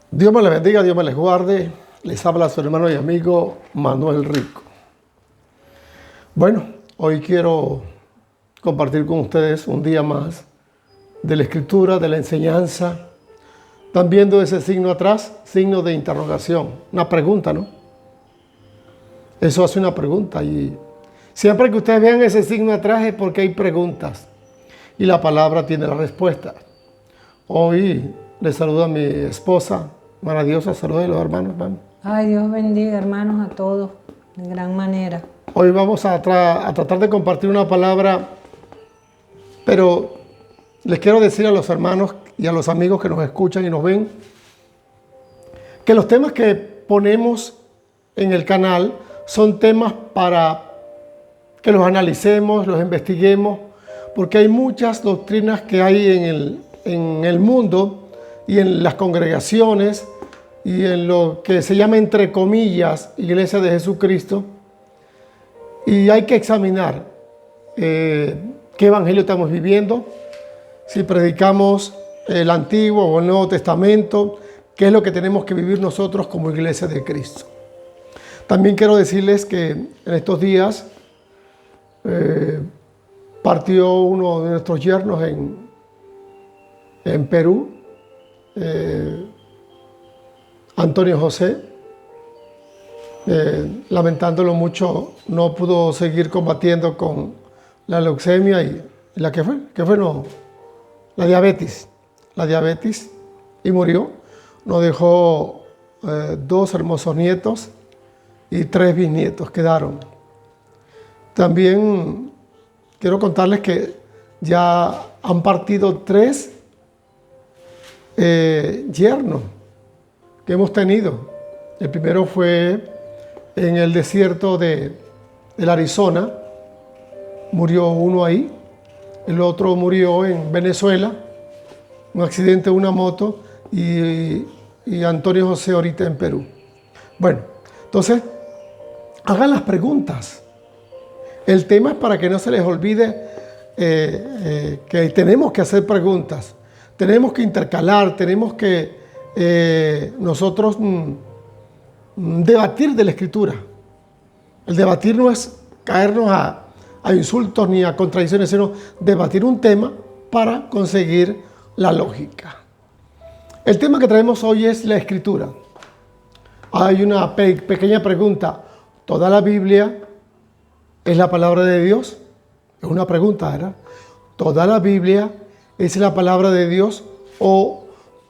Dios me les bendiga, Dios me les guarde. Les habla su hermano y amigo Manuel Rico. Bueno, hoy quiero compartir con ustedes un día más de la escritura, de la enseñanza. Están viendo ese signo atrás, signo de interrogación, una pregunta, ¿no? Eso hace una pregunta y siempre que ustedes vean ese signo atrás es porque hay preguntas y la palabra tiene la respuesta. Hoy les saludo a mi esposa, maravillosa, saludos a los hermanos. Ay, Dios bendiga, hermanos, a todos, de gran manera. Hoy vamos a tratar de compartir una palabra, pero les quiero decir a los hermanos y a los amigos que nos escuchan y nos ven, que los temas que ponemos en el canal son temas para que los analicemos, los investiguemos, porque hay muchas doctrinas que hay en el mundo y en las congregaciones y en lo que se llama entre comillas Iglesia de Jesucristo, y hay que examinar qué evangelio estamos viviendo, si predicamos el Antiguo o el Nuevo Testamento, qué es lo que tenemos que vivir nosotros como Iglesia de Cristo. También quiero decirles que en estos días partió uno de nuestros yernos en Perú, Antonio José. Lamentándolo mucho, no pudo seguir combatiendo con la leucemia y la la diabetes, y murió. Nos dejó 2 hermosos nietos y 3 bisnietos quedaron. También quiero contarles que ya han partido 3 yernos que hemos tenido. El primero fue en el desierto del Arizona, murió uno ahí. El otro murió en Venezuela, un accidente de una moto, y Antonio José ahorita en Perú. Bueno, entonces, hagan las preguntas. El tema es para que no se les olvide que tenemos que hacer preguntas, tenemos que intercalar, tenemos que nosotros debatir de la Escritura. El debatir no es caernos a insultos ni a contradicciones, sino debatir un tema para conseguir la lógica. El tema que traemos hoy es la Escritura. Hay una pequeña pregunta. ¿Toda la Biblia es la palabra de Dios? Es una pregunta, ¿verdad? ¿Toda la Biblia es la palabra de Dios o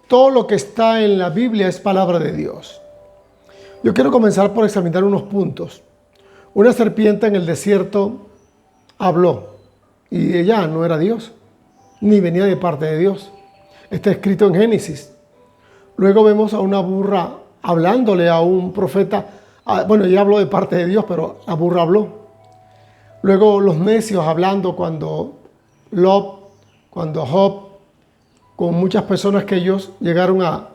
todo lo que está en la Biblia es palabra de Dios? Yo quiero comenzar por examinar unos puntos. Una serpiente en el desierto habló y ella no era Dios, ni venía de parte de Dios. Está escrito en Génesis. Luego vemos a una burra hablándole a un profeta. Bueno, ella habló de parte de Dios, pero la burra habló. Luego los necios hablando cuando Job, con muchas personas que ellos llegaron a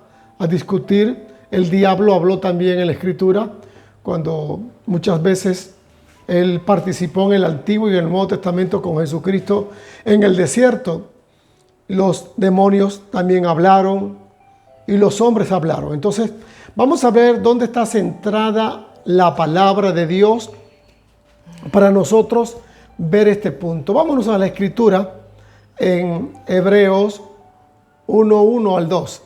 discutir. El diablo habló también en la Escritura, cuando muchas veces él participó en el Antiguo y en el Nuevo Testamento con Jesucristo en el desierto. Los demonios también hablaron y los hombres hablaron. Entonces, vamos a ver dónde está centrada la palabra de Dios para nosotros ver este punto. Vámonos a la Escritura en Hebreos 1:1 al 2.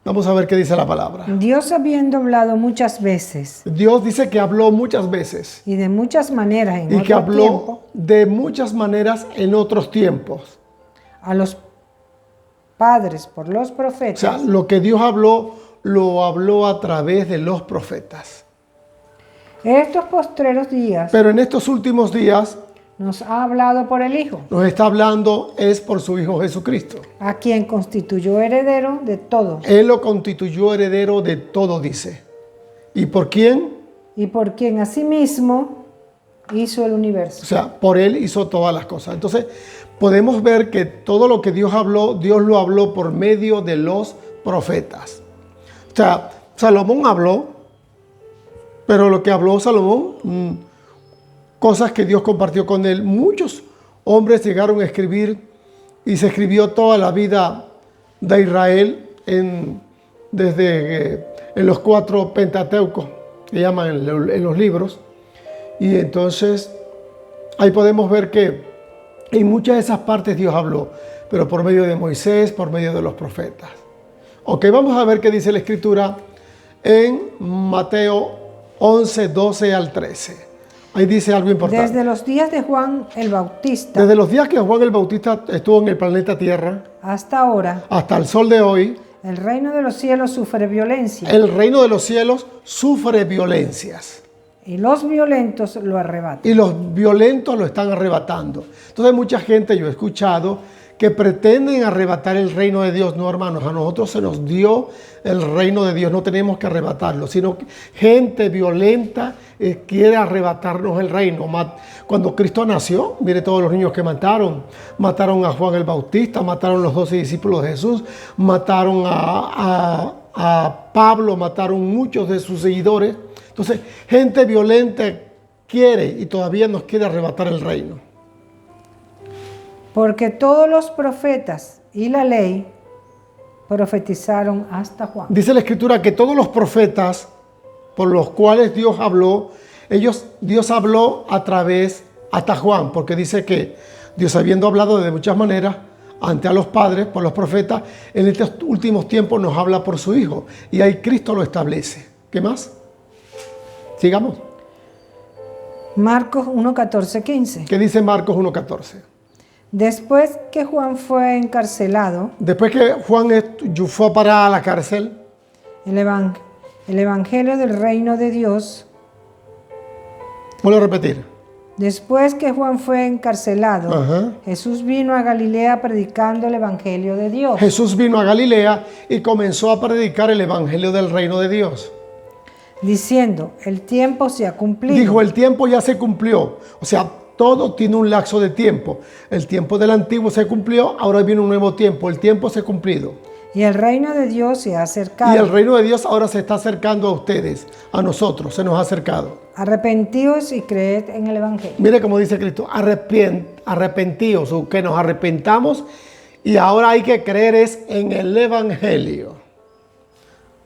Vamos a ver qué dice la palabra. Dios, habiendo hablado muchas veces. Dios dice que habló muchas veces. Y de muchas maneras en otro tiempo. Y que habló de muchas maneras en otros tiempos. A los padres por los profetas. O sea, lo que Dios habló, lo habló a través de los profetas. En estos postreros días. Pero en estos últimos días. Nos ha hablado por el Hijo. Nos está hablando es por su Hijo Jesucristo. A quien constituyó heredero de todo. Él lo constituyó heredero de todo, dice. ¿Y por quién? Y por quien asimismo hizo el universo. O sea, por Él hizo todas las cosas. Entonces, podemos ver que todo lo que Dios habló, Dios lo habló por medio de los profetas. O sea, Salomón habló, pero lo que habló Salomón, cosas que Dios compartió con él. Muchos hombres llegaron a escribir y se escribió toda la vida de Israel en en los 4 Pentateucos, que llaman en los libros. Y entonces ahí podemos ver que en muchas de esas partes Dios habló, pero por medio de Moisés, por medio de los profetas. Ok, vamos a ver qué dice la Escritura en Mateo 11, 12 al 13. Ahí dice algo importante. Desde los días de Juan el Bautista Desde los días que Juan el Bautista estuvo en el planeta Tierra hasta ahora, hasta el sol de hoy, el reino de los cielos sufre violencia el reino de los cielos sufre violencias. y los violentos lo arrebatan. Y los violentos lo están arrebatando. Entonces mucha gente, yo he escuchado, que pretenden arrebatar el reino de Dios. No, hermanos, a nosotros se nos dio el reino de Dios. No tenemos que arrebatarlo, sino que gente violenta quiere arrebatarnos el reino. Cuando Cristo nació, mire todos los niños que mataron. Mataron a Juan el Bautista, mataron a los 12 discípulos de Jesús, mataron a Pablo, mataron muchos de sus seguidores. Entonces, gente violenta quiere y todavía nos quiere arrebatar el reino. Porque todos los profetas y la ley profetizaron hasta Juan. Dice la Escritura que todos los profetas por los cuales Dios habló, Dios habló a través hasta Juan, porque dice que Dios, habiendo hablado de muchas maneras ante a los padres, por los profetas, en estos últimos tiempos nos habla por su Hijo. Y ahí Cristo lo establece. ¿Qué más? Sigamos. Marcos 1, 14, 15. ¿Qué dice Marcos 1:14? Después que Juan fue encarcelado, Después que Juan fue para la cárcel, el evangelio del reino de Dios. vuelvo a repetir. Después que Juan fue encarcelado, Ajá. Jesús vino a Galilea predicando el evangelio de Dios. Jesús vino a Galilea y comenzó a predicar el evangelio del reino de Dios. Diciendo, el tiempo se ha cumplido. Dijo, el tiempo ya se cumplió. O sea, todo tiene un lapso de tiempo. El tiempo del antiguo se cumplió, ahora viene un nuevo tiempo. El tiempo se ha cumplido. Y el reino de Dios se ha acercado. Y el reino de Dios ahora se está acercando a ustedes, a nosotros, se nos ha acercado. Arrepentíos y creed en el evangelio. Mire cómo dice Cristo, arrepentíos, o que nos arrepentamos, y ahora hay que creer es en el evangelio.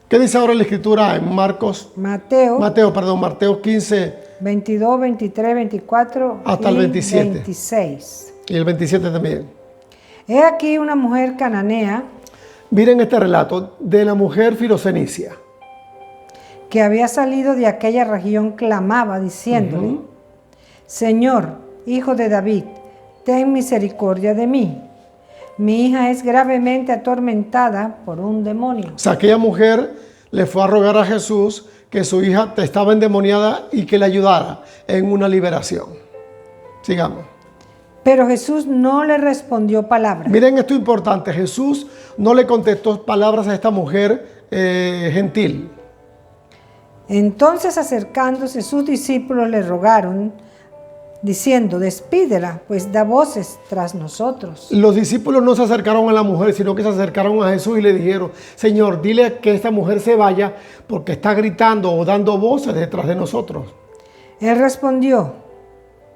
¿Qué dice ahora la Escritura en Mateo 15 22, 23, 24 hasta y el 27. 26. y el 27 también? He aquí una mujer cananea Miren este relato de la mujer Firocenicia. que había salido de aquella región clamaba diciéndole, Señor, hijo de David, ten misericordia de mí. Mi hija es gravemente atormentada por un demonio. O sea, aquella mujer le fue a rogar a Jesús que su hija estaba endemoniada y que le ayudara en una liberación. Sigamos. Pero Jesús no le respondió palabra. Miren esto importante. Jesús no le contestó palabras a esta mujer gentil. Entonces acercándose sus discípulos le rogaron, diciendo, despídela, pues da voces tras nosotros. Los discípulos no se acercaron a la mujer, sino que se acercaron a Jesús y le dijeron, Señor, dile que esta mujer se vaya porque está gritando o dando voces detrás de nosotros. Él respondió,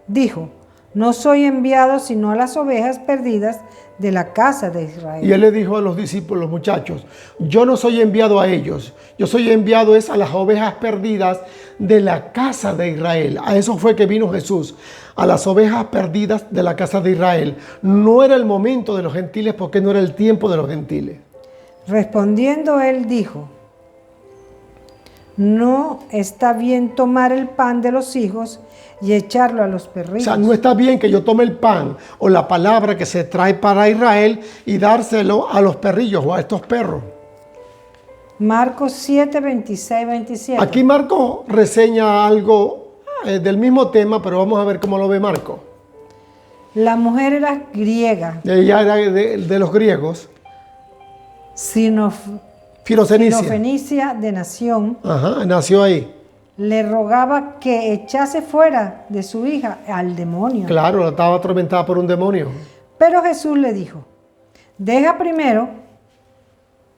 dijo, no soy enviado sino a las ovejas perdidas de la casa de Israel. Y él le dijo a los discípulos, muchachos, yo no soy enviado a ellos, yo soy enviado es a las ovejas perdidas de la casa de Israel. A eso fue que vino Jesús, a las ovejas perdidas de la casa de Israel. No era el momento de los gentiles porque no era el tiempo de los gentiles. Respondiendo él dijo, no está bien tomar el pan de los hijos y echarlo a los perrillos. O sea, no está bien que yo tome el pan o la palabra que se trae para Israel y dárselo a los perrillos o a estos perros. Marcos 7, 26, 27. Aquí Marcos reseña algo del mismo tema, pero vamos a ver cómo lo ve Marcos. La mujer era griega, Ella era de los griegos. Firocenicia. Sirofenicia de nación, Ajá, nació ahí. le rogaba que echase fuera de su hija al demonio. Claro, estaba atormentada por un demonio. Pero Jesús le dijo, deja primero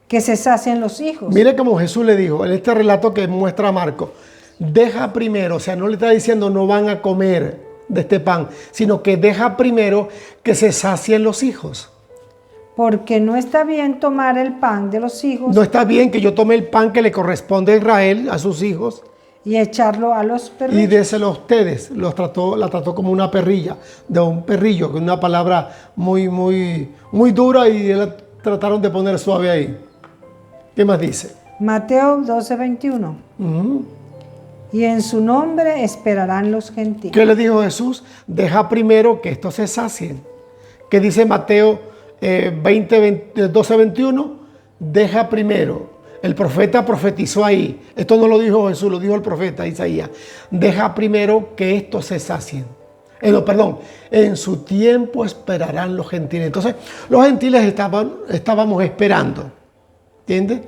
que se sacien los hijos. Mire cómo Jesús le dijo en este relato que muestra Marcos. Deja primero, o sea, no le está diciendo no van a comer de este pan, sino que deja primero que se sacien los hijos. porque no está bien tomar el pan de los hijos No está bien que yo tome el pan que le corresponde a Israel, a sus hijos, y echarlo a los y perrillos. déselo a ustedes. La trató como una perrilla, de un perrillo, que es una palabra muy dura, y la trataron de poner suave ahí. ¿Qué más dice? Mateo 12:21. Y en su nombre esperarán los gentiles. ¿Qué le dijo Jesús? Deja primero que estos se sacien. ¿Qué dice Mateo 12:21? Deja primero. El profeta profetizó ahí. Esto no lo dijo Jesús, lo dijo el profeta Isaías. Deja primero que estos se sacien. En su tiempo esperarán los gentiles. Entonces, los gentiles estábamos esperando. ¿Entiendes?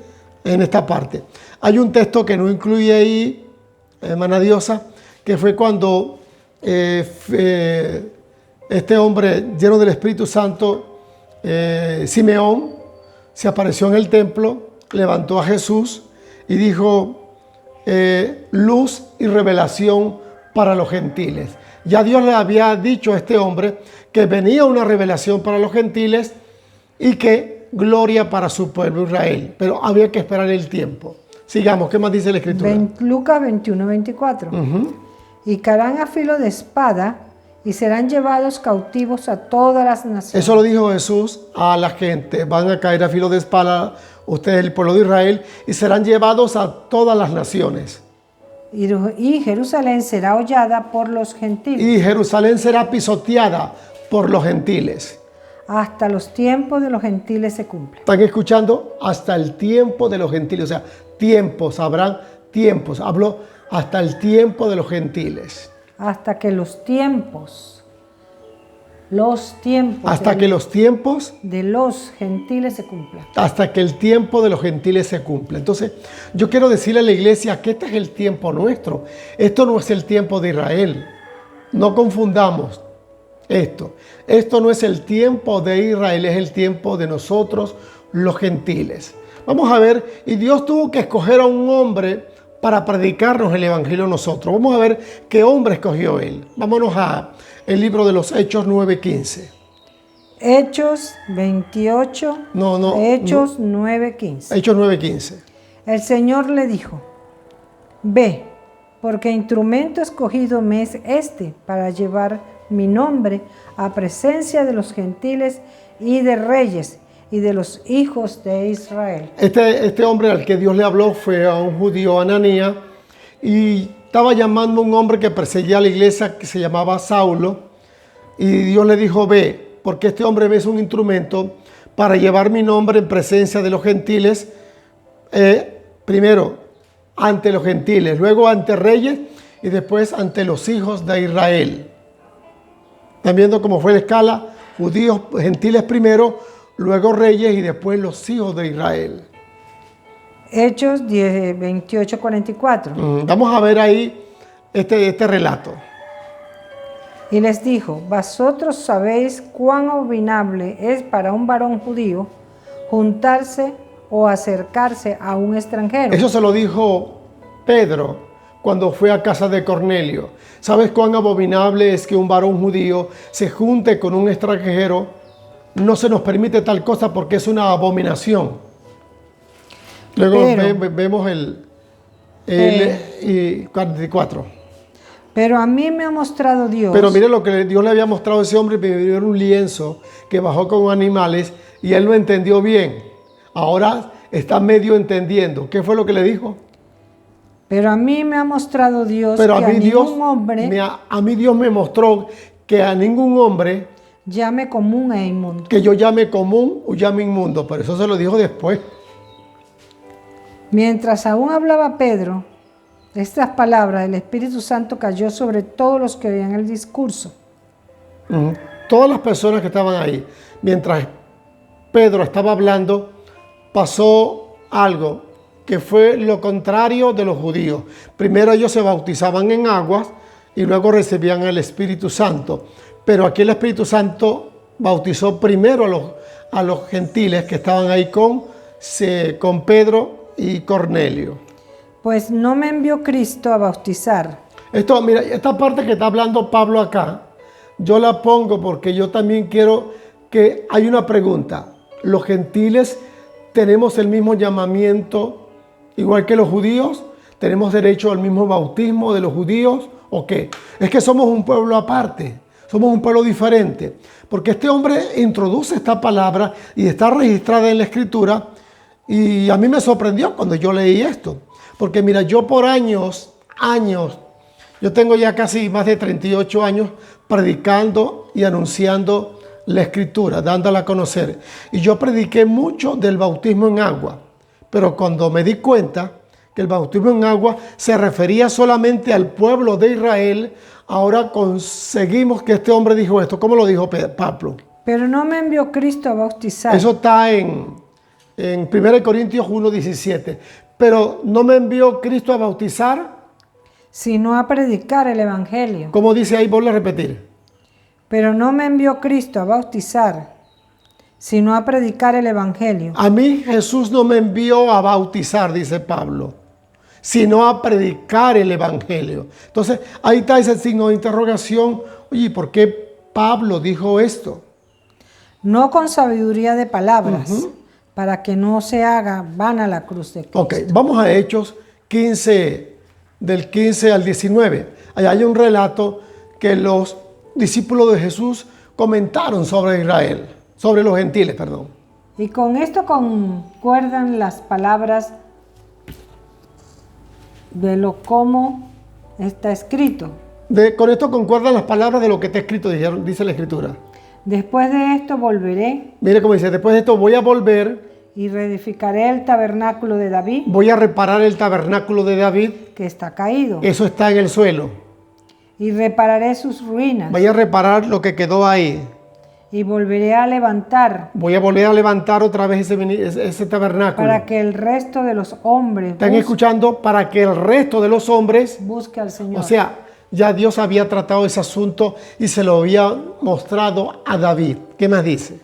En esta parte. Hay un texto que no incluye ahí, hermana Diosa, que fue cuando este hombre lleno del Espíritu Santo, Simeón, se apareció en el templo, levantó a Jesús y dijo, luz y revelación para los gentiles. Ya Dios le había dicho a este hombre que venía una revelación para los gentiles y que gloria para su pueblo Israel, pero había que esperar el tiempo. Sigamos, ¿qué más dice la Escritura? Lucas 21:24. Y caerán a filo de espada y serán llevados cautivos a todas las naciones. Eso lo dijo Jesús a la gente. Van a caer a filo de espada ustedes, el pueblo de Israel, y serán llevados a todas las naciones. Y Jerusalén será hollada por los gentiles. Y Jerusalén será pisoteada por los gentiles. Hasta los tiempos de los gentiles se cumplen. ¿Están escuchando? Hasta el tiempo de los gentiles. O sea, tiempos, habrán tiempos. Hablo hasta el tiempo de los gentiles. Hasta que los tiempos Hasta que los tiempos de los gentiles se cumplan. Hasta que el tiempo de los gentiles se cumpla. Entonces, yo quiero decirle a la iglesia que este es el tiempo nuestro. Esto no es el tiempo de Israel. No confundamos esto. Esto no es el tiempo de Israel, es el tiempo de nosotros, los gentiles. Vamos a ver, y Dios tuvo que escoger a un hombre para predicarnos el evangelio a nosotros. Vamos a ver qué hombre escogió él. Vámonos a el libro de los Hechos 9:15. Hechos 28. Hechos 9:15. Hechos 9:15. El Señor le dijo: Ve, porque instrumento escogido me es este para llevar mi nombre a presencia de los gentiles y de reyes y de los hijos de Israel. Este hombre al que Dios le habló fue a un judío, Ananías, y estaba llamando a un hombre que perseguía a la iglesia que se llamaba Saulo, y Dios le dijo: ve, porque este hombre es un instrumento para llevar mi nombre en presencia de los gentiles, primero ante los gentiles, luego ante reyes y después ante los hijos de Israel. ¿Están viendo cómo fue la escala? Judíos, gentiles primero, luego reyes y después los hijos de Israel. Hechos 28:44. Vamos a ver ahí este relato. Y les dijo: vosotros sabéis cuán abominable es para un varón judío juntarse o acercarse a un extranjero. Eso se lo dijo Pedro cuando fue a casa de Cornelio. ¿Sabes cuán abominable es que un varón judío se junte con un extranjero? No se nos permite tal cosa porque es una abominación. Luego vemos el 44. Pero a mí me ha mostrado Dios. Pero mire lo que Dios le había mostrado a ese hombre. Me dio un lienzo que bajó con animales y él lo entendió bien. Ahora está medio entendiendo. ¿Qué fue lo que le dijo? Pero a mí me ha mostrado Dios Pero que a ningún hombre a mí Dios me mostró que a ningún hombre llame común e inmundo. Que yo llame común o llame inmundo. Pero eso se lo dijo después. Mientras aún hablaba Pedro estas palabras, el Espíritu Santo cayó sobre todos los que oían el discurso. Todas las personas que estaban ahí. Mientras Pedro estaba hablando, pasó algo que fue lo contrario de los judíos. Primero ellos se bautizaban en aguas y luego recibían el Espíritu Santo. Pero aquí el Espíritu Santo bautizó primero a los gentiles que estaban ahí con Pedro y Cornelio. Pues no me envió Cristo a bautizar. Mira, esta parte que está hablando Pablo acá, yo la pongo porque yo también quiero que hay una pregunta. los gentiles tenemos el mismo llamamiento, igual que los judíos, tenemos derecho al mismo bautismo de los judíos, ¿o qué? Es que somos un pueblo aparte, somos un pueblo diferente, porque este hombre introduce esta palabra y está registrada en la Escritura, y a mí me sorprendió cuando yo leí esto, porque mira, yo por años, yo tengo ya casi más de 38 años predicando y anunciando la Escritura, dándola a conocer. Y yo prediqué mucho del bautismo en agua. Pero cuando me di cuenta que el bautismo en agua se refería solamente al pueblo de Israel, ahora conseguimos que este hombre dijo esto. ¿Cómo lo dijo Pablo? Pero no me envió Cristo a bautizar. Eso está en 1 Corintios 1:17. Pero no me envió Cristo a bautizar, sino a predicar el evangelio. ¿Cómo dice ahí? Vuelve a repetir. Pero no me envió Cristo a bautizar, sino a predicar el evangelio. A mí Jesús no me envió a bautizar, dice Pablo, sino a predicar el evangelio. Entonces, ahí está ese signo de interrogación. Oye, ¿por qué Pablo dijo esto? No con sabiduría de palabras, para que no se haga vana la cruz de Cristo. Ok, vamos a Hechos 15, del 15 al 19. Allá hay un relato que los discípulos de Jesús comentaron sobre Israel, sobre los gentiles, perdón. Y con esto concuerdan las palabras de lo como está escrito. Con esto concuerdan las palabras de lo que está escrito, dice la Escritura. Después de esto volveré. Mire cómo dice, después de esto voy a volver. Y reedificaré el tabernáculo de David. Voy a reparar el tabernáculo de David. Que está caído. Eso está en el suelo. Y repararé sus ruinas. Voy a reparar lo que quedó ahí. Y volveré a levantar. Voy a volver a levantar otra vez ese tabernáculo. Para que el resto de los hombres. ¿Están escuchando? Para que el resto de los hombres busque al Señor. O sea, ya Dios había tratado ese asunto y se lo había mostrado a David. ¿Qué más dice?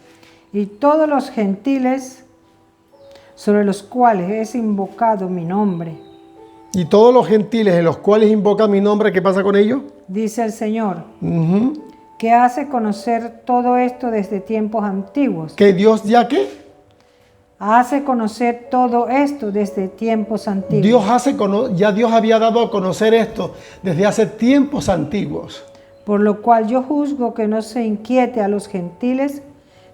Y todos los gentiles sobre los cuales es invocado mi nombre. Y todos los gentiles en los cuales invoca mi nombre, ¿qué pasa con ellos? Dice el Señor, que hace conocer todo esto desde tiempos antiguos. ¿Que Dios ya qué? Hace conocer todo esto desde tiempos antiguos. Dios había dado a conocer esto desde hace tiempos antiguos. Por lo cual yo juzgo que no se inquiete a los gentiles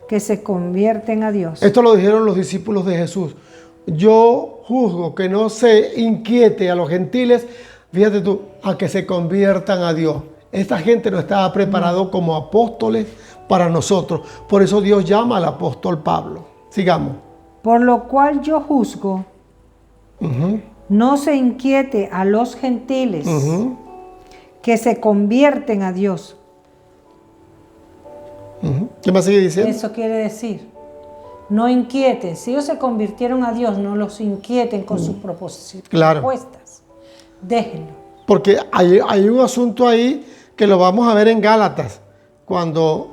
que se convierten a Dios. Esto lo dijeron los discípulos de Jesús. Yo juzgo que no se inquiete a los gentiles, fíjate tú, a que se conviertan a Dios. Esta gente no estaba preparado como apóstoles para nosotros. Por eso Dios llama al apóstol Pablo. Sigamos. Por lo cual yo juzgo, no se inquiete a los gentiles que se convierten a Dios. ¿Qué más sigue diciendo? Eso quiere decir, no inquieten. Si ellos se convirtieron a Dios, no los inquieten con sus propuestas. Déjenlo. Porque hay un asunto ahí que lo vamos a ver en Gálatas, cuando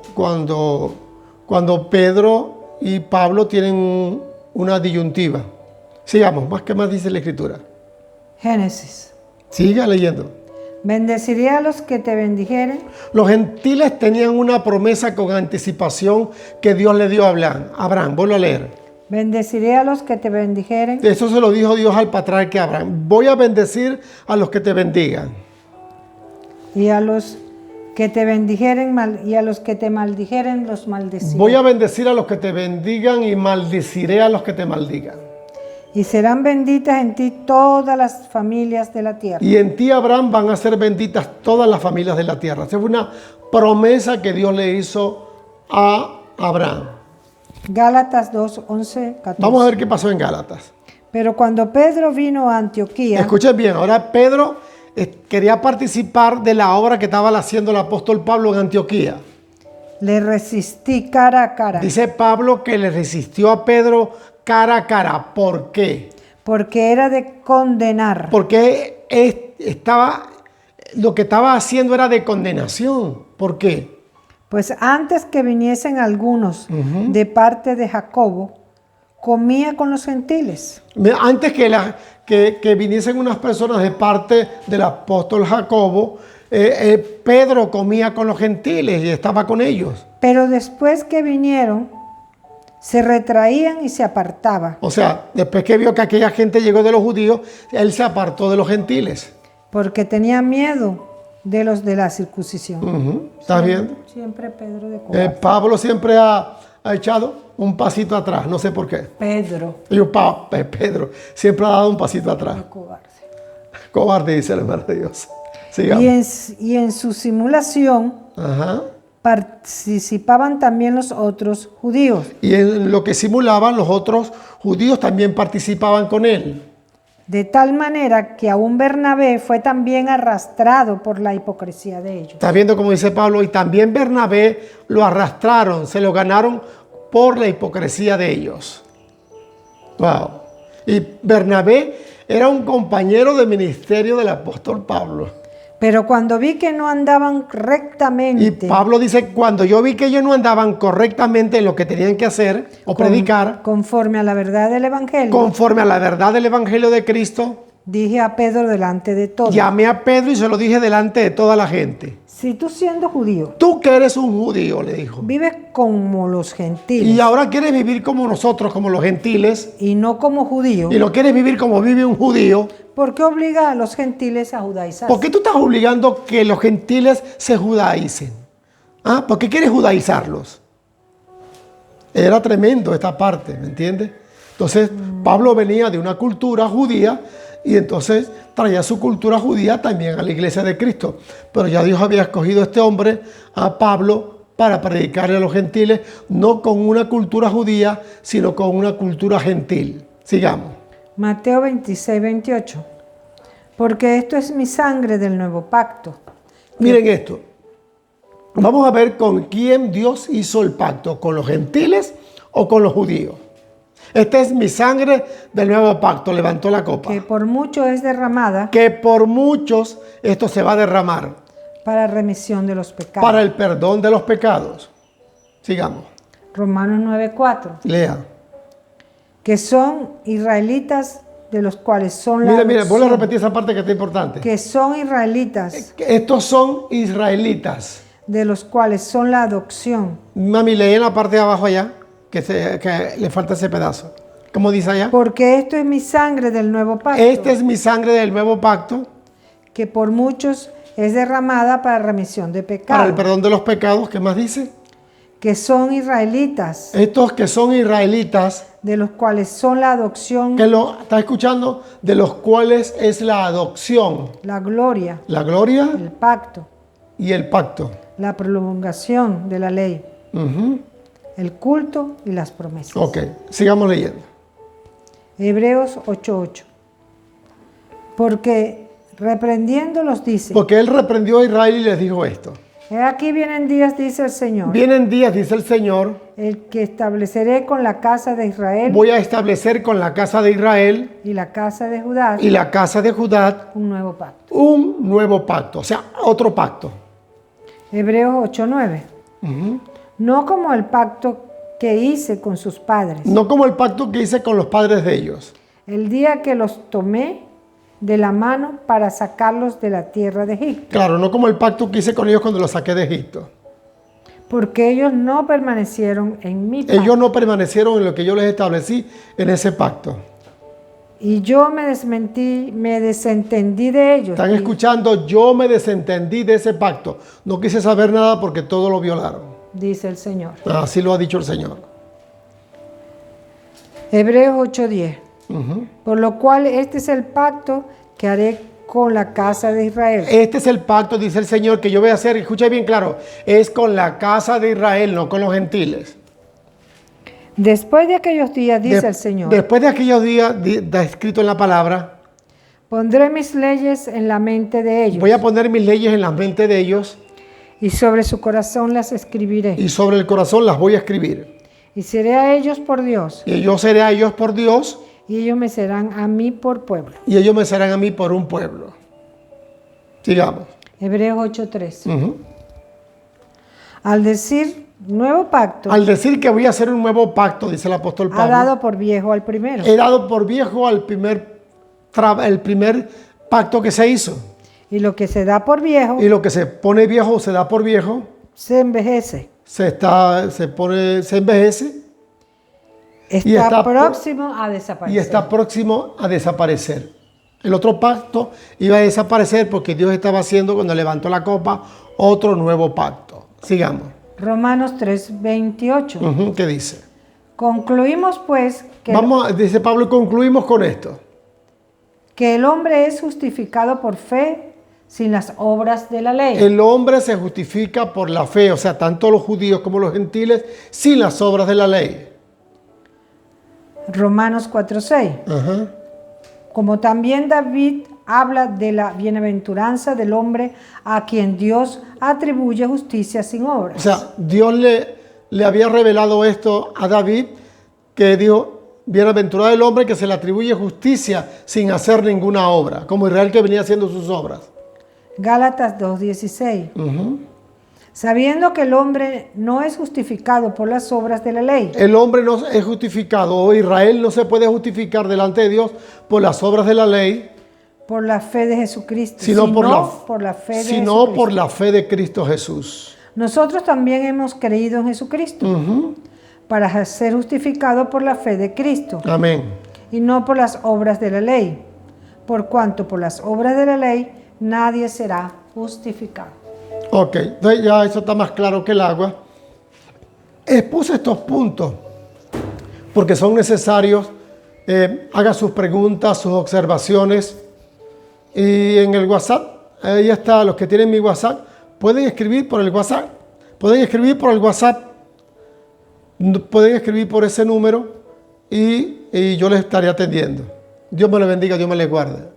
Pedro y Pablo tienen una disyuntiva. Sigamos, ¿qué más dice la Escritura? Génesis. Siga leyendo. Bendeciré a los que te bendijeren. Los gentiles tenían una promesa con anticipación que Dios le dio a Abraham. Vuelvo a leer. Bendeciré a los que te bendijeren. Eso se lo dijo Dios al patriarca Abraham. Voy a bendecir a los que te bendigan. Y a los que te bendijeren y a los que te maldijeren los maldeciré. Voy a bendecir a los que te bendigan y maldeciré a los que te maldigan. Y serán benditas en ti todas las familias de la tierra. Y en ti, Abraham, van a ser benditas todas las familias de la tierra. Esa fue una promesa que Dios le hizo a Abraham. Gálatas 2, 11, 14. Vamos a ver qué pasó en Gálatas. Pero cuando Pedro vino a Antioquía. Escuchen bien, ahora Pedro quería participar de la obra que estaba haciendo el apóstol Pablo en Antioquía. Le resistí cara a cara. Dice Pablo que le resistió a Pedro cara a cara. ¿Por qué? Porque era de condenar. Porque lo que estaba haciendo era de condenación. ¿Por qué? Pues antes que viniesen algunos de parte de Jacobo, comía con los gentiles. Antes que viniesen unas personas de parte del apóstol Jacobo, Pedro comía con los gentiles y estaba con ellos. Pero después que vinieron, se retraían y se apartaba, O sea, después que vio que aquella gente llegó de los judíos, él se apartó de los gentiles. porque tenía miedo de los de la circuncisión. ¿Estás viendo? Siempre Pedro de cobarde. Pablo siempre ha echado un pasito atrás, no sé por qué. Pedro Pedro siempre ha dado un pasito atrás. de cobarde. Cobarde, dice el hermano de Dios. Y Sigamos. en su simulación Ajá. participaban también los otros judíos, Y en lo que simulaban, los otros judíos también participaban con él. de tal manera que aún Bernabé fue también arrastrado por la hipocresía de ellos. ¿Estás viendo cómo dice Pablo? Y también Bernabé lo arrastraron, se lo ganaron por la hipocresía de ellos. Wow. Y Bernabé era un compañero de ministerio del apóstol Pablo. Pero cuando vi que no andaban Y rectamente, Pablo dice, cuando yo vi que ellos no andaban correctamente en lo que tenían que hacer o predicar, conforme a la verdad del Evangelio, conforme a la verdad del Evangelio de Cristo, dije a Pedro delante de todos, llamé a Pedro y se lo dije delante de toda la gente. si tú siendo judío, Tú que eres un judío, le dijo, vives como los y gentiles ahora quieres vivir como nosotros, como los gentiles, y no como judío, y lo quieres vivir como vive un judío, ¿por qué obliga a los gentiles a judaizar? ¿por qué tú estás obligando que los gentiles se judaicen? ¿Ah? ¿Por qué quieres judaizarlos? Era tremendo esta parte, ¿me entiendes? Entonces, Pablo venía de una cultura judía y entonces traía su cultura judía también a la iglesia de Cristo. Pero ya Dios había escogido a este hombre, a Pablo, para predicarle a los gentiles, no con una cultura judía, sino con una cultura gentil. Sigamos. Mateo 26, 28. Porque esto es mi sangre del nuevo pacto. Miren esto. Vamos a ver con quién Dios hizo el pacto, con los gentiles o con los judíos. Esta es mi sangre del nuevo pacto, levantó la copa. Que por mucho es derramada Que por muchos esto se va a derramar para remisión de los pecados. para el perdón de los pecados. Sigamos, Romanos 9, 4. lea. Que son israelitas, de los cuales son la Mira, vuelve a adopción. repetir esa parte que está importante. Que son israelitas, Estos son israelitas. de los cuales son la adopción. Mami, lee en la parte de abajo allá, que le falta ese pedazo. ¿Cómo dice allá? Porque esto es mi sangre del nuevo pacto. Esta es mi sangre del nuevo pacto Que por muchos es derramada para remisión de para el pecados. perdón de los pecados. ¿Qué más dice? Que son israelitas, Estos que son israelitas, de los cuales son la adopción, que lo está escuchando, de los cuales es la adopción, la gloria, la gloria el pacto, y el pacto. la prolongación de la ley, Ujú. el culto y las promesas. Ok, sigamos leyendo. Hebreos 8:8. Porque reprendiéndolos dice, Porque él reprendió a Israel y les dijo esto. he aquí vienen días, dice el Señor, Vienen días, dice el Señor, el que estableceré con la casa de Israel voy a establecer con la casa de Israel y la casa de Judá y la casa de Judá un nuevo pacto. un nuevo pacto, o sea, otro pacto. Hebreos 8:9. Ujú. No como el pacto que hice con sus padres, No como el pacto que hice con los padres de ellos, el día que los tomé de la mano para sacarlos de la tierra de Egipto, claro, no como el pacto que hice con ellos cuando los saqué de Egipto. porque ellos no permanecieron en mi pacto. Ellos no permanecieron en lo que yo les establecí en ese pacto. Y yo me desentendí de ellos. Están escuchando, yo me desentendí de ese pacto. No quise saber nada porque todo lo violaron. Dice el Señor. Así lo ha dicho el Señor. Hebreos 8:10. Ujú. Por lo cual este es el pacto que haré con la casa de Israel. Este es el pacto, dice el Señor, que yo voy a hacer. Escuche bien claro, es con la casa de Israel, no con los gentiles. Después de aquellos días, dice De- el Señor, Después de aquellos días, está escrito en la palabra, pondré mis leyes en la mente de ellos voy a poner mis leyes en la mente de ellos y sobre su corazón las escribiré. y sobre el corazón las voy a escribir. Y seré a ellos por Dios Y yo seré a ellos por Dios y ellos me serán a mí por pueblo. y ellos me serán a mí por un pueblo. Sigamos. Hebreos 8:3. Ujú. Al decir nuevo pacto, Al decir que voy a hacer un nuevo pacto, dice el apóstol ha Pablo, dado por viejo al primero. he dado por viejo al el primer pacto que se hizo. Y lo que se da por viejo Y lo que se pone viejo se da por viejo, se envejece. se envejece está próximo a desaparecer. Y está próximo a desaparecer. El otro pacto iba a desaparecer porque Dios estaba haciendo, cuando levantó la copa, otro nuevo pacto. Sigamos. Romanos 3:28. ¿Qué dice? Concluimos pues que, dice Pablo, y concluimos con esto. Que el hombre es justificado por fe sin las obras de la ley. El hombre se justifica por la fe, o sea, tanto los judíos como los gentiles, sin las obras de la ley. Romanos 4:6. Como también David habla de la bienaventuranza del hombre a quien Dios atribuye justicia sin obras. O sea, Dios le había revelado esto a David, que dijo, bienaventurado el hombre que se le atribuye justicia sin hacer ninguna obra, como Israel que venía haciendo sus obras. Gálatas 2:16. Sabiendo que el hombre no es justificado por las obras de la ley. El hombre no es justificado, o Israel no se puede justificar delante de Dios por las obras de la ley, por la fe de Jesucristo, sino por la fe de Cristo Jesús. Nosotros también hemos creído en Jesucristo para ser justificados por la fe de Cristo. Amén. Y no por las obras de la ley, por cuanto por las obras de la ley nadie será justificado. Ok, entonces ya eso está más claro que el agua. Expuse estos puntos porque son necesarios. Haga sus preguntas, sus observaciones. Y en el WhatsApp, ahí está, los que tienen mi WhatsApp, pueden escribir por el WhatsApp. Pueden escribir por el WhatsApp. Pueden escribir por ese número y yo les estaré atendiendo. Dios me les bendiga, Dios me les guarde.